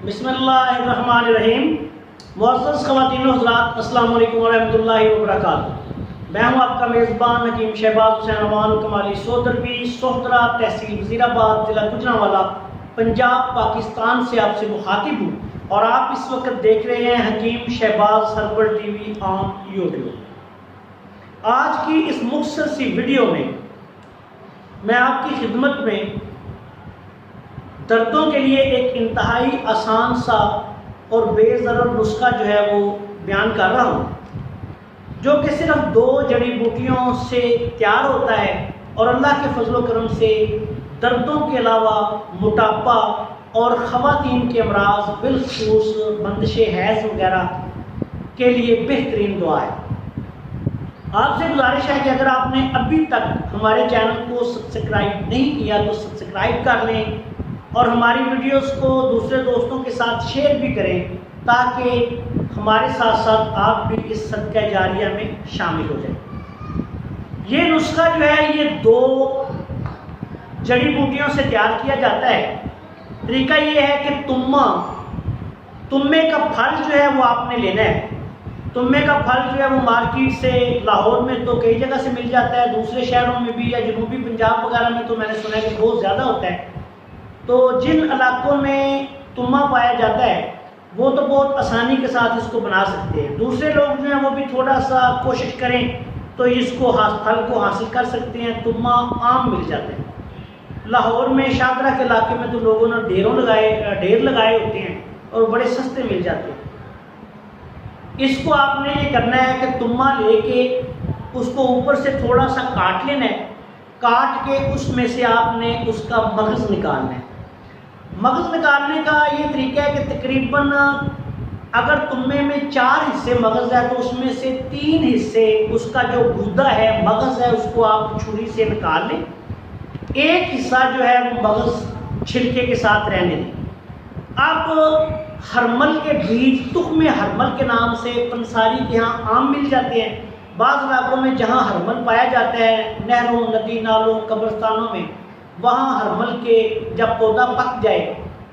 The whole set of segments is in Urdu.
بسم اللہ الرحمن الرحیم۔ معزز خواتین و حضرات، السلام علیکم ورحمۃ اللہ وبرکاتہ۔ میں ہوں آپ کا میزبان حکیم شہباز حسین امان کمالی سودربی، سوہترا، تحصیل وزیر آباد، ضلع گوجرانوالہ، پنجاب، پاکستان سے آپ سے مخاطب ہوں، اور آپ اس وقت دیکھ رہے ہیں Hakeem Shahbaz herbal T V on YouTube. آج کی اس مختصر سی ویڈیو میں آپ کی خدمت میں دردوں کے لیے ایک انتہائی آسان سا اور بے ضرر نسخہ جو ہے وہ بیان کر رہا ہوں، جو کہ صرف 2 جڑی بوٹیوں سے تیار ہوتا ہے، اور اللہ کے فضل و کرم سے دردوں کے علاوہ موٹاپا اور خواتین کے امراض بالخصوص بندش حیض وغیرہ کے لیے بہترین دعا ہے۔ آپ سے گزارش ہے کہ اگر آپ نے ابھی تک ہمارے چینل کو سبسکرائب نہیں کیا تو سبسکرائب کر لیں، اور ہماری ویڈیوز کو دوسرے دوستوں کے ساتھ شیئر بھی کریں، تاکہ ہمارے ساتھ ساتھ آپ بھی اس صدقہ جاریہ میں شامل ہو جائیں۔ یہ نسخہ جو ہے یہ 2 جڑی بوٹیوں سے تیار کیا جاتا ہے۔ طریقہ یہ ہے کہ تمے کا پھل جو ہے وہ آپ نے لینا ہے۔ تمے کا پھل جو ہے وہ مارکیٹ سے، لاہور میں تو کئی جگہ سے مل جاتا ہے، دوسرے شہروں میں بھی یا جنوبی پنجاب وغیرہ میں تو میں نے سنا ہے کہ بہت زیادہ ہوتا ہے۔ تو جن علاقوں میں تما پایا جاتا ہے وہ تو بہت آسانی کے ساتھ اس کو بنا سکتے ہیں، دوسرے لوگ جو ہیں وہ بھی تھوڑا سا کوشش کریں تو اس کو پھل کو حاصل کر سکتے ہیں۔ تما عام مل جاتے ہیں۔ لاہور میں شاہدرہ کے علاقے میں تو لوگوں نے ڈھیر لگائے ہوتے ہیں اور بڑے سستے مل جاتے ہیں۔ اس کو آپ نے یہ کرنا ہے کہ تما لے کے اس کو اوپر سے تھوڑا سا کاٹ لینا ہے، کاٹ کے اس میں سے آپ نے اس کا مغز نکالنا ہے۔ مغز نکالنے کا یہ طریقہ ہے کہ تقریباً اگر تمے میں 4 حصے مغز ہے تو اس میں سے 3 حصے اس کا جو گودا ہے، مغز ہے، اس کو آپ چھری سے نکال لیں۔ ایک حصہ جو ہے وہ مغز چھلکے کے ساتھ رہنے دیں۔ اب ہرمل کے بیج، تخم ہرمل کے نام سے پنساری کے ہاں عام مل جاتے ہیں۔ بعض علاقوں میں جہاں ہرمل پایا جاتا ہے، نہروں، ندی نالوں، قبرستانوں میں، وہاں ہرمل کے جب پودا پک جائے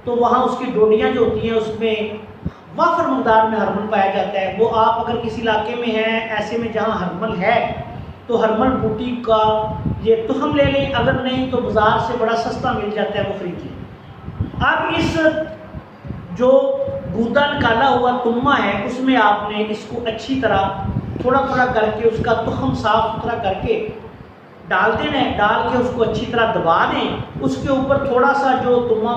تو وہاں اس کی ڈوڈیاں جو ہوتی ہیں اس میں وافر مقدار میں ہرمل پایا جاتا ہے۔ وہ آپ اگر کسی علاقے میں ہیں ایسے میں جہاں ہرمل ہے تو ہرمل بوٹی کا یہ تخم لے لیں، اگر نہیں تو بازار سے بڑا سستا مل جاتا ہے، وہ خرید لیں۔ اب اس جو گودا نکالا ہوا تما ہے اس میں آپ نے اس کو اچھی طرح تھوڑا تھوڑا کر کے اس کا تخم صاف ستھرا کر کے ڈال دینا ہے، ڈال کے اس کو اچھی طرح دبا دیں۔ اس کے اوپر تھوڑا سا جو تما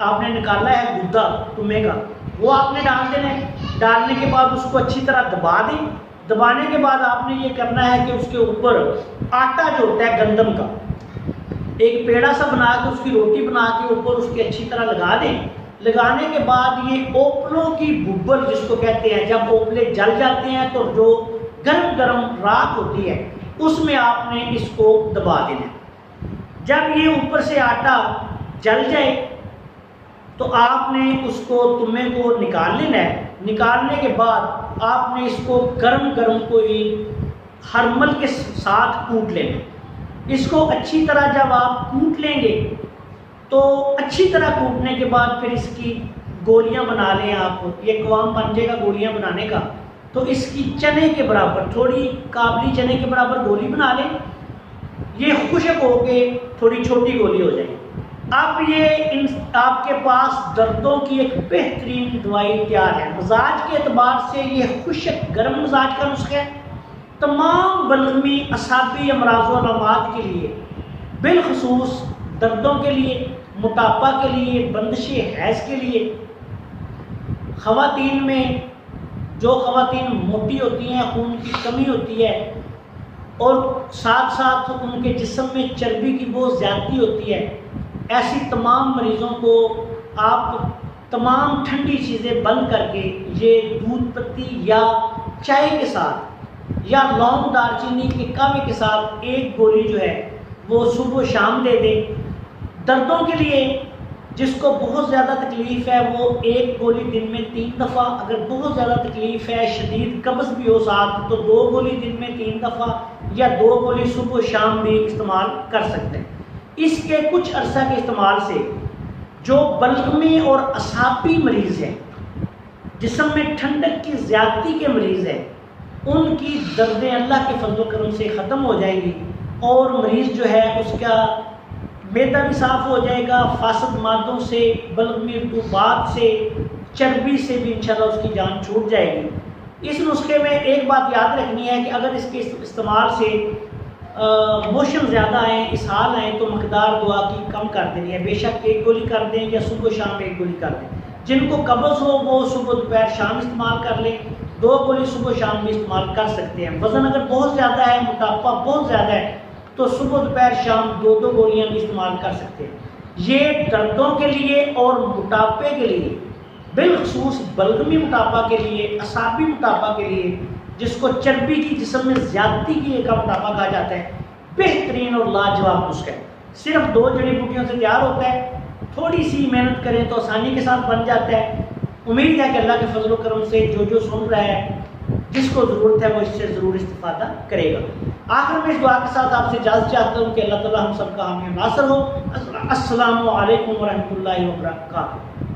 آپ نے نکالا ہے گودا تمے کا وہ آپ نے ڈال دینا ہے۔ ڈالنے کے بعد اس کو اچھی طرح دبا دیں۔ دبانے کے بعد آپ نے یہ کرنا ہے کہ اس کے اوپر آٹا جو ہوتا ہے گندم کا ایک پیڑا سا بنا کے اس کی روٹی بنا کے اوپر اس کی اچھی طرح لگا دیں۔ لگانے کے بعد یہ اوپلوں کی ببل جس کو کہتے ہیں، جب اوپلے جل جاتے ہیں تو جو گرم گرم راکھ ہوتی ہے اس میں آپ نے اس کو دبا دینا ہے۔ جب یہ اوپر سے آٹا جل جائے تو آپ نے اس کو تمے کو نکال لینا ہے۔ نکالنے کے بعد آپ نے اس کو گرم گرم کوئی ہرمل کے ساتھ کوٹ لینا ہے۔ اس کو اچھی طرح جب آپ کوٹ لیں گے تو اچھی طرح کوٹنے کے بعد پھر اس کی گولیاں بنا لیں۔ آپ یہ قوام بن جائے گا گولیاں بنانے کا، تو اس کی چنے کے برابر، تھوڑی کابلی چنے کے برابر گولی بنا لیں۔ یہ خشک ہو کے تھوڑی چھوٹی گولی ہو جائے۔ اب یہ آپ کے پاس دردوں کی ایک بہترین دوائی تیار ہے۔ مزاج کے اعتبار سے یہ خشک گرم مزاج کا نسخہ ہے۔ تمام بلغمی اعصابی امراض و علامات کے لیے، بالخصوص دردوں کے لیے، موٹاپا کے لیے، بندش حیض کے لیے، خواتین میں جو خواتین موٹی ہوتی ہیں، خون کی کمی ہوتی ہے اور ساتھ ساتھ ان کے جسم میں چربی کی بہت زیادتی ہوتی ہے، ایسی تمام مریضوں کو آپ تمام ٹھنڈی چیزیں بند کر کے یہ دودھ پتی یا چائے کے ساتھ یا لونگ دار چینی کے قہوے کے ساتھ ایک گولی جو ہے وہ صبح و شام دے دیں۔ دردوں کے لیے جس کو بہت زیادہ تکلیف ہے وہ ایک گولی دن میں 3 دفعہ، اگر بہت زیادہ تکلیف ہے، شدید قبض بھی ہو ساتھ، تو 2 گولی دن میں 3 دفعہ یا 2 گولی صبح و شام بھی استعمال کر سکتے ہیں۔ اس کے کچھ عرصہ کے استعمال سے جو بلغمی اور اعصابی مریض ہیں، جسم میں ٹھنڈک کی زیادتی کے مریض ہیں، ان کی دردیں اللہ کے فضل و کرم سے ختم ہو جائیں گی، اور مریض جو ہے اس کا معدہ بھی صاف ہو جائے گا، فاسد مادوں سے، بلغمی رطوبات سے، چربی سے بھی انشاءاللہ اس کی جان چھوٹ جائے گی۔ اس نسخے میں ایک بات یاد رکھنی ہے کہ اگر اس کے استعمال سے موشن زیادہ آئیں، اسہال آئیں، تو مقدار دعا کی کم کر دینی ہے، بے شک ایک گولی کر دیں یا صبح و شام ایک گولی کر دیں۔ جن کو قبض ہو وہ صبح دوپہر شام استعمال کر لیں، 2 گولی صبح و شام بھی استعمال کر سکتے ہیں۔ وزن اگر بہت زیادہ ہے، موٹاپا بہت زیادہ ہے، تو صبح دوپہر شام 2 گولیاں بھی استعمال کر سکتے ہیں۔ یہ دردوں کے لیے اور موٹاپے کے لیے، بالخصوص بلغمی موٹاپا کے لیے، اعصابی موٹاپا کے لیے، جس کو چربی کی جسم میں زیادتی کی کا موٹاپا کہا جاتا ہے، بہترین اور لاجواب نسخہ ہے۔ صرف 2 جڑی بوٹیوں سے تیار ہوتا ہے، تھوڑی سی محنت کریں تو آسانی کے ساتھ بن جاتا ہے۔ امید ہے کہ اللہ کے فضل و کرم سے جو سن رہا ہے، جس کو ضرورت ہے وہ اس سے ضرور استفادہ کرے گا۔ آخر میں اس دعا کے ساتھ آپ سے اجازت چاہتا ہوں کہ اللہ تعالیٰ ہم سب کا حامی و ناصر ہو۔ السلام علیکم ورحمۃ اللہ وبرکاتہ۔